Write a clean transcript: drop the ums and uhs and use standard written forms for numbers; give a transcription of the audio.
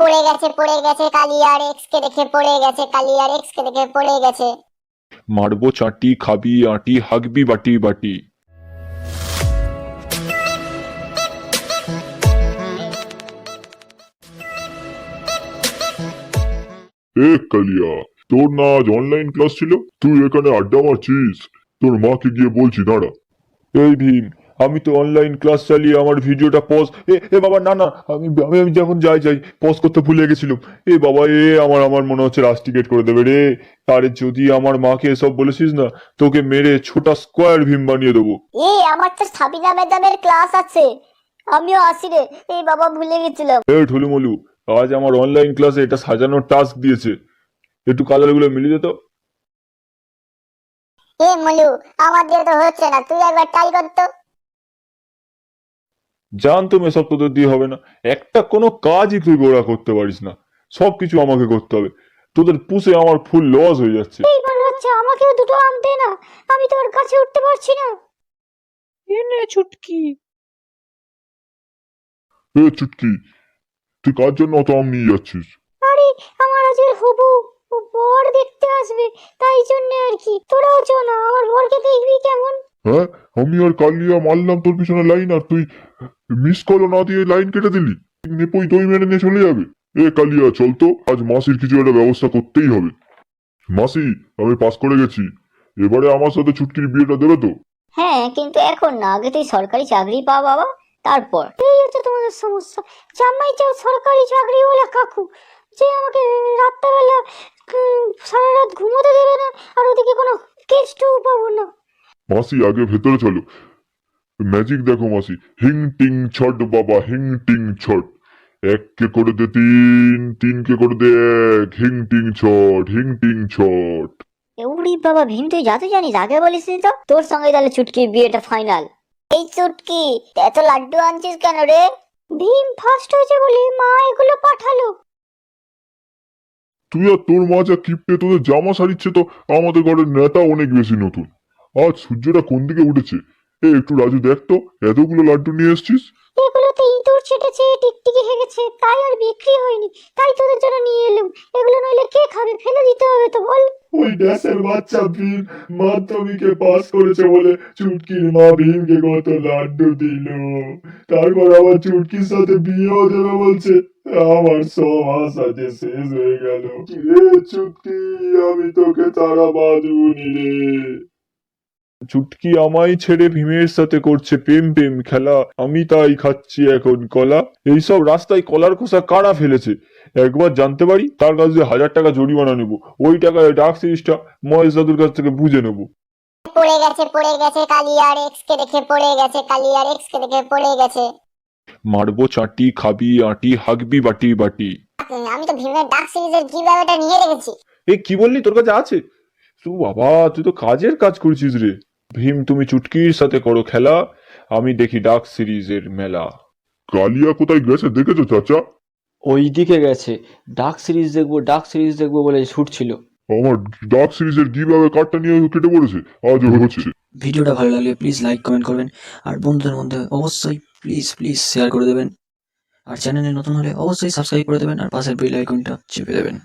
পড়ে গেছে কালিয়ার এক্স কে দেখে পড়ে গেছে, কালিয়ার এক্স কে দেখে পড়ে গেছে। মারবো চাটি, খাবি আটি, হাগবি বাটি বাটি। কালিয়া, তোর না আজ অনলাইন ক্লাস ছিল? তুই এখানে আড্ডা মারছিস? তোর মাকে গিয়ে বলছি, দাঁড়া। এই ভীম, আমি তো অনলাইন ক্লাস চালিয়ে আমার ভিডিওটা পজ এ বাবা, না না, আমি আমি আমি যখন যাই পজ করতে ভুলে গেছিলাম। এ বাবা, আমার আমার মনে হচ্ছে রাস্টিকেট করে দেবে রে। আরে যদি আমার মাকে এসব বলেছিস না, তোকে মেরে ছোটা স্কোয়ার ভীম বানিয়ে দেবো। আমার তো সাবিনা ম্যাডামের ক্লাস আছে, আমিও আসি রে। বাবা ভুলে গেছিলাম। ঠুলুমলু, আজ আমার অনলাইন ক্লাসে এটা সাজানোর টাস্ক দিয়েছে, একটু কালারগুলো মিলিয়ে দে তো। মলু, আমার দিয়ে তো হচ্ছে না, তুই একবার ট্রাই কর তো। জানতো এসব তোদের দিয়ে হবে না, একটা কোনো কাজই তুই গোড়া করতে পারিস না, সবকিছু আমাকে করতে হবে। তোদের পুষে আমার ফুল লস হয়ে যাচ্ছে। আমাকেও দুটো আম দে না, আমি তোর কাছে উঠতে পারছি না। এনে চুটকি। চুটকি, তুই কার জন্য অত আম নিয়ে যাচ্ছিস? আরে আমার আজকে হবু বর দেখতে আসবে, তাই জন্য আর কি। তোরাও চো না, আমার বরকে দেখবি কেমন। হ্যাঁ, আমি আর কালিয়া মারলাম তোর পিছনে লাইন, আর তুই মিস কলও না দিয়ে লাইন কেটে দিলি। নেপই দই মেরে নিয়ে চলে যাবে। কালিয়া, চল তো, আজ মাসির কিছু একটা ব্যবস্থা করতেই হবে। মাসি, আমি পাস করে গেছি, এবারে আমার সাথে ছুটকির বিয়েটা দেবে তো? হ্যাঁ, কিন্তু এখন না, আগে তুই সরকারি চাকরি পা বাবা, তারপর। এই হচ্ছে তোমাদের সমস্যা, জামাই চাও সরকারি চাকরি বলে কাকু, যে আমাকে রাত্রেবেলা সারা রাত ঘুমোতে দেবে না, আর ওদিকে কোনো কেষ্টও পাবো না। মাসি, আগে ভেতরে চলো, ম্যাজিক দেখো মাসি। হিং টিং ছট বাবা, হিং টিং ছট। এককে করে দে তিন, তিনকে করে দে এক, হিং টিং ছট, হিং টিং ছট। উড়ি বাবা ভীম, তুই যাতে জানিস আগে বলিস নি তো। তোর সঙ্গে তাহলে চুটকির বিয়েটা ফাইনাল। এই চুটকি, এত লাড্ডু আনছিস কেন রে? ভীম ফার্স্ট হয়েছে বলে মা এগুলো পাঠালো। তুই আর তোর মা যা কিপটে, তোদের জামা সারিচ্ছে তো আমাদের ঘরের নেতা অনেক বেশি নতুন। আজ সূর্যটা কোন দিকে উঠেছে? একটু রাজু দেখ তো, এতগুলো লাড্ডু নিয়ে এসছিস। এগুলোতে ইঁদুর ছেটেছে, টিকটিকি হেগেছে, তাই আর বিক্রি হয়নি, তাই তোদের জন্য নিয়ে এলাম। এগুলো নইলে কে খাবে, ফেলে দিতে হবে তো, বল। ওই ড্যাসের বাচ্চা ভীম মাধ্যমিকে পাস করেছে বলে চুটকির মা ভীমকে কত লাড্ডু দিল, তারপর আবার চুটকির সাথে বিয়েও দেবে বলছে। আমার সব আশা যে শেষ হয়ে গেল। রে চুটকি, আমি তোকে তারা বাঁধবনি রে। চুটকি আমায় ছেড়ে ভীমের সাথে করছে প্রেম প্রেম খেলা, আমি তাই খাচ্ছি এখন কলা। এইসব রাস্তায় কলার খোসা কারা ফেলেছে একবার জানতে পারি, তার কাছে 1000 টাকা জরিমানা নেবো। ওই টাকায় ডাক সিরিজটা মহেশ দাদুর কাছ থেকে বুঝে নেবো। পড়ে গেছে কালিয়ার এক্স কে দেখে পড়ে গেছে, কালিয়ার এক্স কে দেখে পড়ে গেছে। মারবো চাটি, খাবি আটি, হাগবি বাটি বাটি। আমি তো ভীমের ডাক সিরিজের গিভঅ্যাওয়েটা নিয়ে রেখেছি। কি বললি, তোর কাছে আছে? বাবা, তুই তো কাজের কাজ করছিস রে। ভীম, তুমি চুটকির সাথে করো খেলা, আমি দেখি ডাক সিরিজের মেলা। কালিয়া কোথায় গেছে দেখেছো চাচা? ওই দিকে গেছে, ডাক সিরিজ দেখবো ডাক সিরিজ দেখবো বলে ছুটছিল। আমার ডার্ক সিরিজের গিভঅ্যাওয়ে কার্ডটা নিয়ে কেটে পড়েছে, আজও হচ্ছে। ভিডিওটা ভালো লাগলে প্লিজ লাইক কমেন্ট করবেন, আর বন্ধুদের মধ্যে অবশ্যই প্লিজ প্লিজ শেয়ার করে দেবেন, আর চ্যানেলে নতুন হলে অবশ্যই সাবস্ক্রাইব করে দেবেন, আর পাশের বেল আইকনটা চেপে দেবেন।